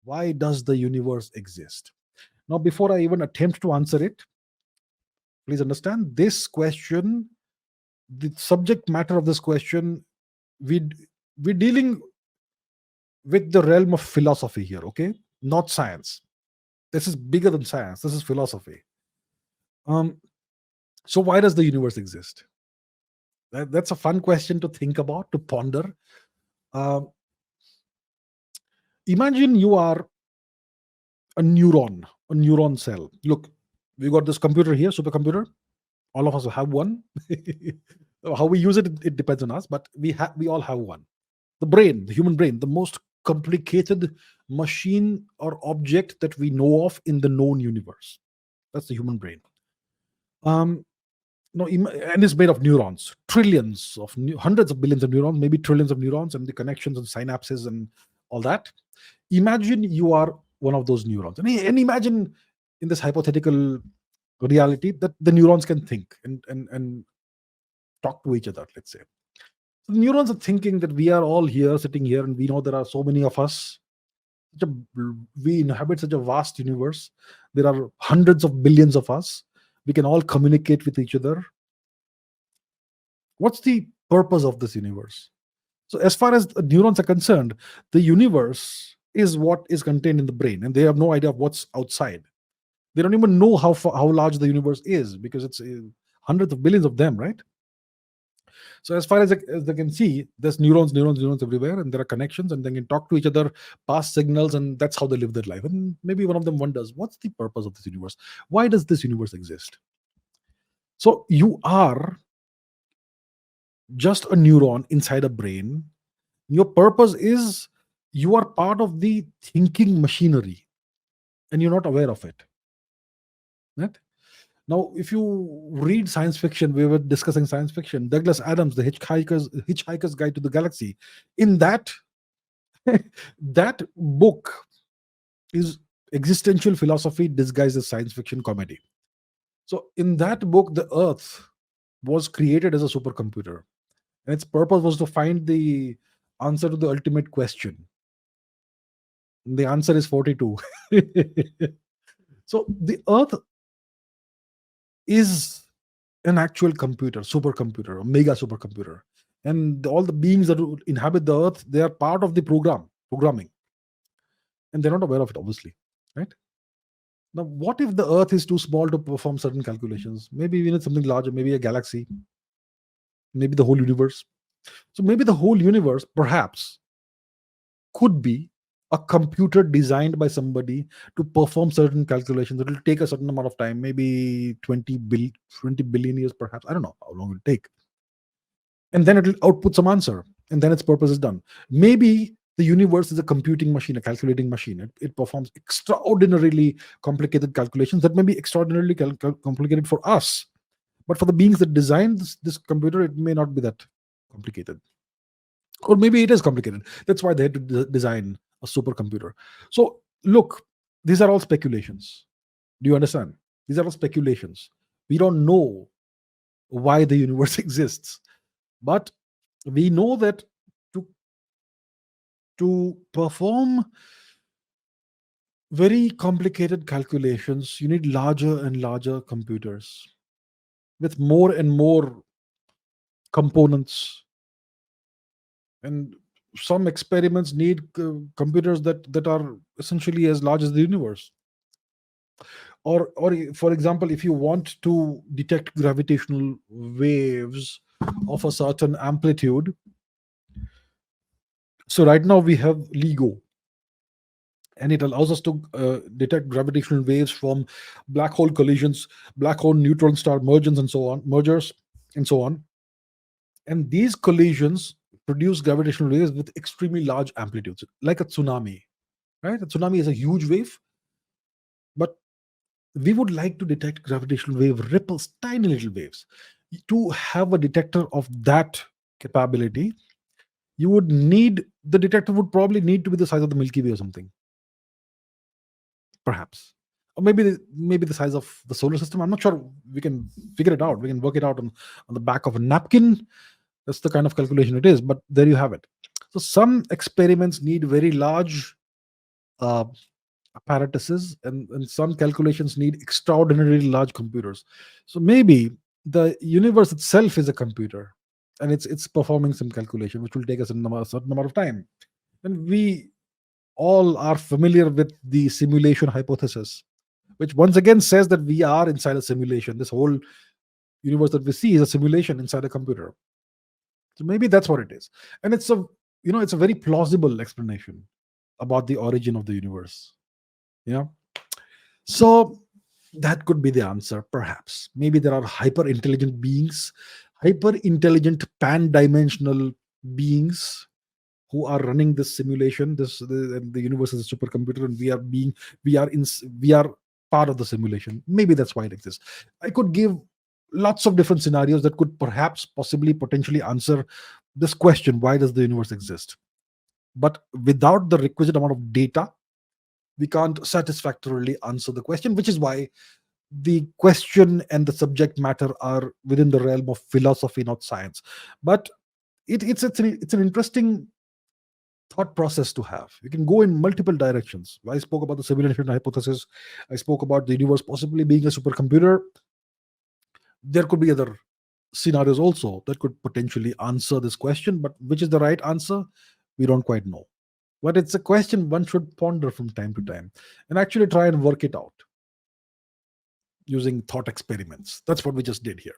Why does the universe exist? Now, before I even attempt to answer it, please understand this question, the subject matter of this question, we we're dealing with the realm of philosophy here, okay? Not science. This is bigger than science. This is philosophy. Um, so why does the universe exist? That's a fun question to think about, to ponder. Uh, Imagine you are a neuron cell. Look, we got this computer here, supercomputer. All of us have one. How we use it, it depends on us, but we all have one. The brain, the human brain, the most complicated machine or object that we know of in the known universe. That's the human brain. Um, no, and it's made of neurons, trillions of hundreds of billions of neurons, maybe trillions of neurons, and the connections and synapses and all that. Imagine you are one of those neurons, and imagine in this hypothetical reality that the neurons can think and talk to each other. Let's say so the neurons are thinking that we are all here, sitting here, and we know there are so many of us. We inhabit such a vast universe. There are hundreds of billions of us. We can all communicate with each other. What's the purpose of this universe? So, as far as neurons are concerned, the universe is what is contained in the brain, and they have no idea of what's outside. They don't even know how large the universe is because it's hundreds of billions of them, right? So, as far as they can see, there's neurons everywhere, and there are connections, and they can talk to each other, pass signals, and that's how they live their life. And maybe one of them wonders, what's the purpose of this universe? Why does this universe exist? So, you are just a neuron inside a brain. Your purpose is you are part of the thinking machinery and you're not aware of it. Right? Now, if you read science fiction, we were discussing science fiction, Douglas Adams, the Hitchhiker's Guide to the Galaxy. In that, that book is existential philosophy disguised as science fiction comedy. So, in that book, the Earth was created as a supercomputer, and its purpose was to find the answer to the ultimate question. The answer is 42. So the Earth is an actual computer, supercomputer, a mega supercomputer, and all the beings that inhabit the Earth, they are part of the programming, and they're not aware of it, obviously, right? Now, what if the Earth is too small to perform certain calculations? Maybe we need something larger, maybe a galaxy, maybe the whole universe. So maybe the whole universe, perhaps, could be a computer designed by somebody to perform certain calculations. It will take a certain amount of time, maybe 20 billion years, perhaps. I don't know how long it will take. And then it will output some answer, and then its purpose is done. Maybe the universe is a computing machine, a calculating machine. It performs extraordinarily complicated calculations that may be extraordinarily complicated for us. But for the beings that designed this computer, it may not be that complicated. Or maybe it is complicated. That's why they had to design a supercomputer. So, look, these are all speculations. Do you understand? These are all speculations. We don't know why the universe exists, but we know that to perform very complicated calculations, you need larger and larger computers with more and more components. And some experiments need computers that are essentially as large as the universe. Or for example, if you want to detect gravitational waves of a certain amplitude, so right now we have LIGO, and it allows us to detect gravitational waves from black hole collisions, black hole neutron star mergers, and so on. And these collisions produce gravitational waves with extremely large amplitudes, like a tsunami. Right? A tsunami is a huge wave, but we would like to detect gravitational wave ripples, tiny little waves. To have a detector of that capability, the detector would probably need to be the size of the Milky Way or something, perhaps. Or maybe the size of the solar system. I'm not sure. We can figure it out. We can work it out on the back of a napkin. That's the kind of calculation it is, but there you have it. So some experiments need very large uh, apparatuses, and some calculations need extraordinarily large computers. So maybe the universe itself is a computer, and it's performing some calculation which will take us a certain amount of time. And we all are familiar with the simulation hypothesis, which once again says that we are inside a simulation. This whole universe that we see is a simulation inside a computer. So maybe that's what it is. And it's a very plausible explanation about the origin of the universe. Yeah. So that could be the answer, perhaps. Maybe there are hyper intelligent beings, hyper intelligent pan dimensional beings who are running this simulation. The universe is a supercomputer, and we are part of the simulation. Maybe that's why it exists. I could give lots of different scenarios that could perhaps, possibly, potentially answer this question: why does the universe exist? But without the requisite amount of data, we can't satisfactorily answer the question, which is why the question and the subject matter are within the realm of philosophy, not science. But it's an interesting thought process to have. You can go in multiple directions. I spoke about the simulation hypothesis. I spoke about the universe possibly being a supercomputer. There could be other scenarios also that could potentially answer this question, but which is the right answer, we don't quite know. But it's a question one should ponder from time to time and actually try and work it out using thought experiments. That's what we just did here.